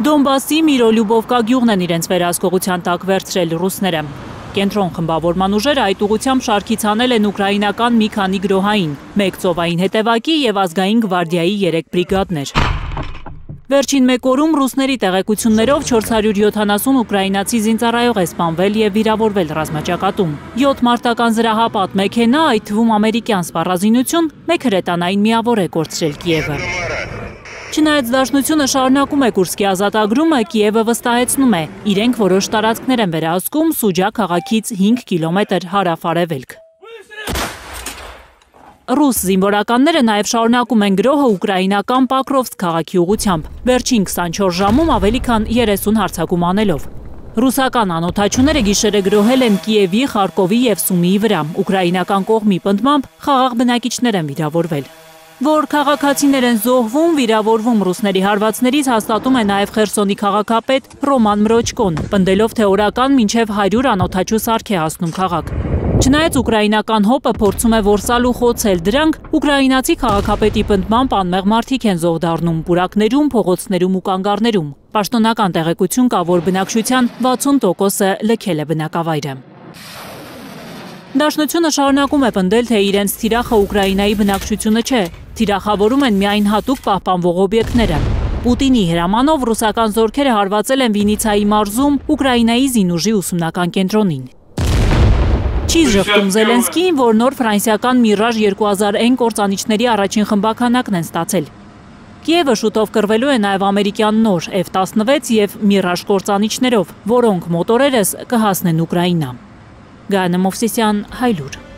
Դոնբասի Միրոլյուբովկա գյուղն են իրենց վերահսկողության տակ վերցրել ռուսները։ Կենտրոն խմբավորման ուժերը այդ ուղղությամբ շարքից հանել են ուկրաինական մի քանի գրոհային, 1 ծովային հետևակի և ազգային գվարդիայի 3 բրիգադներ։ Վերջին մեկ օրում ռուսների տեղեկություններով 470 ուկրաինացի զինծառայող է սպանվել և վիրավորվել ռազմաճակատում։ 7 մարտական զրահապատ մեքենա, այդ թվում ամերիկյան սպառազինություն, 1 հրետանային միավոր է կորցրել Կիևը։ Չնայած Դաշնությունը շարունակում է Կուրսկի ազատագրումը, Կիևը վստահեցնում է, իրենք որոշ տարածքներ են վերահսկում Սուջա քաղաքից 5 կիլոմետր հարավ-արևելք։ Ռուս զինվորականները նաև շարունակում են գրոհը ուկրաինական Պոկրովսկ քաղաքի ուղղությամբ, վերջին 24 ժամում ավելի քան 30 հարձակում անելով։ Ռուսական անօդաչուները գիշերը գրոհել են Կիևի, Խարկովի և Սումիի վրա, ուկրաինական կողմի պնդմամբ խաղաղ բնակիչներ են վիրավորվել։ Որ քաղաքացիներ են զոհվում, վիրավորվում ռուսների հարվածներից հաստատում է նաև Խերսոնի քաղաքապետ Ռոման Մրոչկոն, պնդելով, թե օրական մինչև 100 անօդաչու սարք է հասնում քաղաք։ Չնայած ուկրաինական հոպը փորձում է որսալ ու խոցել դրանք, ուկրաինացի քաղաքապետի պնդմամբ անմեղ մարդիկ են զոհ դառնում պուրակներում, փողոցներում ու կանգառներում։ Պաշտոնական տեղեկություն կա, որ բնակչության 60%-ը լքել է բնակավայրը։ Դաշնությունը շարունակում է պնդել, թե իրենց թիրախը Ուկրաինայի բնակչությունը չէ, թիրախավորում են միայն հատուկ պահպանվող օբյեկտները։ Պուտինի հրամանով ռուսական զորքերը հարվածել են Վինիցայի մարզում Ուկրաինայի զինուժի ուսումնական կենտրոնին։ Չի ժխտում Զելենսկին, որ նոր ֆրանսիական Mirage 2000N կործանիչների առաջին խմբականակն են ստացել։ Կիևը շուտով կռվելու է նաև ամերիկյան նոր F-16 և Mirage կործանիչներով, որոնք մոտորերս կհասնեն Ուկրաինա։ Գայանե Մովսիսյան, Հայլուր։